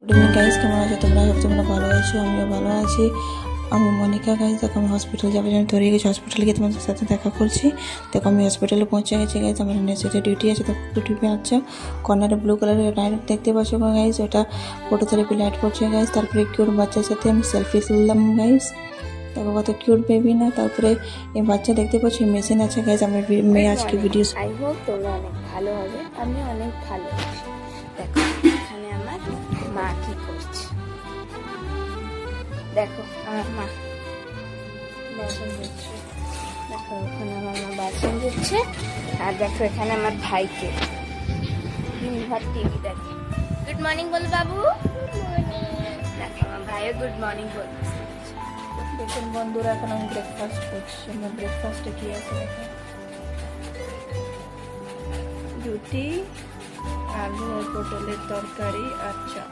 Good evening guys, কেমন আছো তোমরা? তোমরা ভালো আছো, আমিও ভালো আছি। আমি মনিকা গাইজ। দেখো আমি হসপিটাল যাবো, আমি তৈরি গেছি। হসপিটালে গিয়ে তোমাদের সাথে দেখা করছি। দেখো আমি হসপিটালে পৌঁছে গেছি গাইজ। আমার নেক্সট ডিউটি আছে, দেখো ডিউটি আছে। কর্নারে ব্লু কালারের লাইট দেখতে পাচ্ছ গাইজ, ওটা ফটোথেরাপি লাইট করছে গাইজ। তারপরে কিউট বাচ্চার সাথে আমি সেলফি তুললাম গাইজ। দেখো কত কিউট বেবি না। তারপরে এই বাচ্চা দেখতে পাচ্ছি মেশিন আছে গাইজ। আমার মেয়ে আজকে ভিডিও আই হোপ তোমরা অনেক ভালো হবে, আমি অনেক ভালো আছি। দেখো এখানে আমার মা কি করছে, দেখো আমার মা বাসন দিচ্ছে। দেখো ওখানে আমার মা বাসন দিচ্ছে, আর দেখো এখানে আমার ভাইকে দিনভর টিভি দেখে। গুড মর্নিং বল বাবু। দেখো আমার ভাইও গুড মর্নিং বলছে। দেখুন বন্ধুরা, এখন আমি ব্রেকফাস্ট করছি। আমার ব্রেকফাস্টে কি আছে দেখো, রুটি, আলু আর পটলের তরকারি। আচ্ছা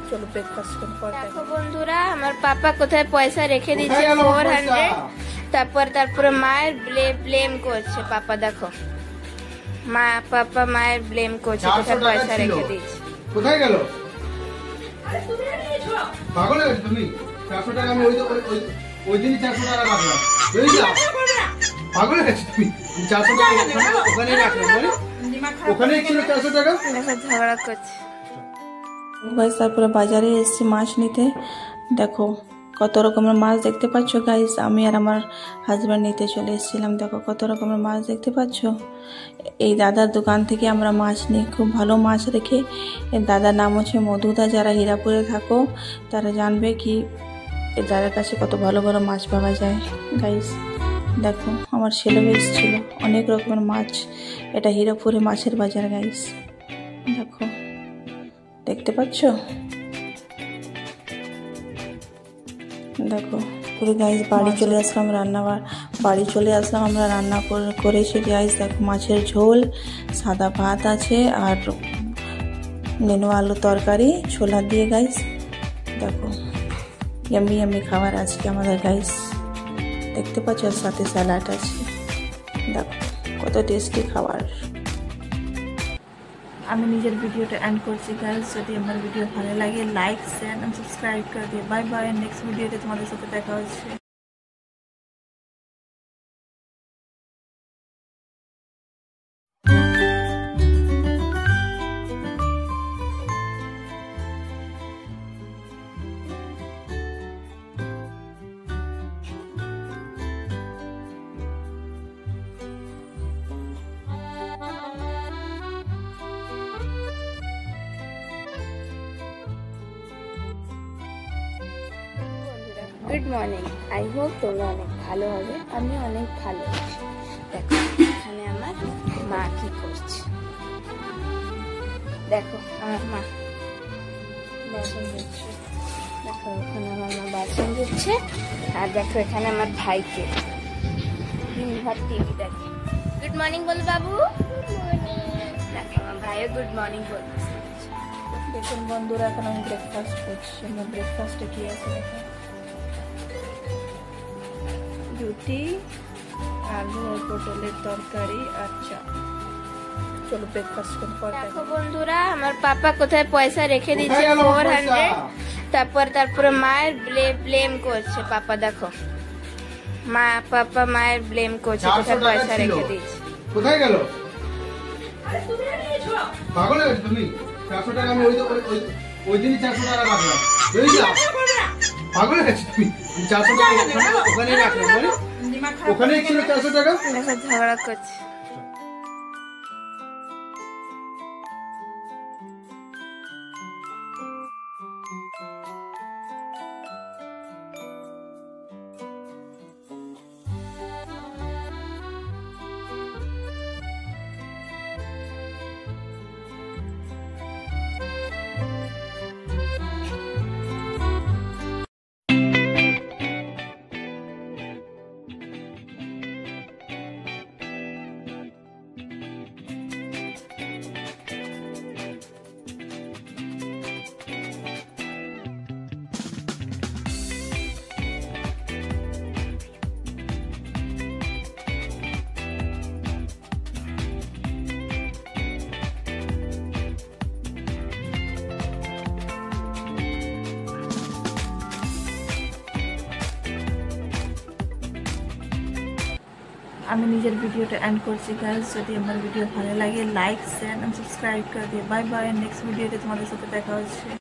চলো ব্রেকফাস্ট করে পর দেখো বন্ধুরা, আমার পাপা কোথায় পয়সা রেখে দিচ্ছে 400। তারপরে মায়ের ব্লেম করছে পাপা। দেখো পাপা মায়ের ব্লেম করছে, কোথায় পয়সা রেখে দিয়েছে। কোথায় গেল? পাগল হয়ে গেছো তুমি? 400 টাকা আমি ওই দিনই 400 টাকা রাখলাম। পাগল হয়ে গেছো তুমি? 400 টাকা ওখানে রাখলাম, মানে ওখানে ছিল 400 টাকা। দেখো ঝগড়া করছে। গাইস তারপরে বাজারে এসেছি মাছ নিতে। দেখো কত রকমের মাছ দেখতে পাচ্ছ গাইস। আমি আর আমার হাজব্যান্ড নিতে চলে এসেছিলাম। দেখো কত রকমের মাছ দেখতে পাচ্ছ। এই দাদার দোকান থেকে আমরা মাছ নিই, খুব ভালো মাছ রেখে। এই দাদার নাম হচ্ছে মধুদা। যারা হীরাপুরে থাকো তারা জানবে কি এই দাদার কাছে কত ভালো ভালো মাছ পাওয়া যায় গাইস। দেখো আমার ছেলে এসেছিল, অনেক রকমের মাছ। এটা হীরাপুরে মাছের বাজার গাইস। দেখো দেখতে পাচ্ছ। দেখো পুরো গাইস বাড়ি চলে আসলাম, আমরা রান্না করেছি গাইস। দেখো মাছের ঝোল, সাদা ভাত আছে, আর নেনু আলু তরকারি ছোলা দিয়ে গাইস। দেখো ইয়াম্মি ইয়াম্মি খাবার আজকে আমাদের গাইস। দেখতে পাচ্ছ, আর সাথে স্যালাড আছে। দেখো কত টেস্টি খাবার। আমি নিজের ভিডিওটা এন্ড করছি গাইস। যদি আমার ভিডিও ভালো লাগে লাইক শেয়ার এন্ড সাবস্ক্রাইব করে দিও। Bye bye. নেক্সট ভিডিওতে তোমাদের সাথে দেখা হচ্ছে। গুড মর্নিং, আই হোপ তোমরা অনেক ভালো হবে, আমি অনেক ভালো আছি। দেখো এখানে আমার মা কি করছে, দেখো আমার মা বাসন দিচ্ছে। দেখো ওখানে আমার মা বাসন দিচ্ছে, আর দেখো এখানে আমার ভাইকে দিনভর টিভি দেখে। গুড মর্নিং বল বাবু। দেখো আমার ভাইও গুড মর্নিং বলছে। দেখুন বন্ধুরা, এখন আমি ব্রেকফাস্ট করছি। আমার ব্রেকফাস্টে কি আছে দেখো, রুটি, আলু আর পটলের তরকারি। আচ্ছা চলো ব্রেকফাস্ট করে পর দেখো বন্ধুরা, আমার পাপা কোথায় পয়সা রেখে দিচ্ছে 400। তারপরে মায়ের ব্লেম করছে পাপা। দেখো পাপা মায়ের ব্লেম করছে, কোথায় পয়সা রেখে দিয়েছে। কোথায় গেল? পাগল হয়ে গেছো তুমি? 400 টাকা আমি ওই দিনই 400 টাকা রাখলাম। পাগল হয়ে গেছো তুমি? 400 টাকা ওখানে রাখলাম, মানে ওখানে ছিল 400 টাকা। দেখো ঝগড়া করছে। আমি নিজের ভিডিওটা এন্ড করছি গাইস। যদি আমার ভিডিও ভালো লাগে লাইক শেয়ার এন্ড সাবস্ক্রাইব করে দিও। বাই বাই, নেক্সট ভিডিওতে তোমাদের সাথে দেখা হচ্ছে।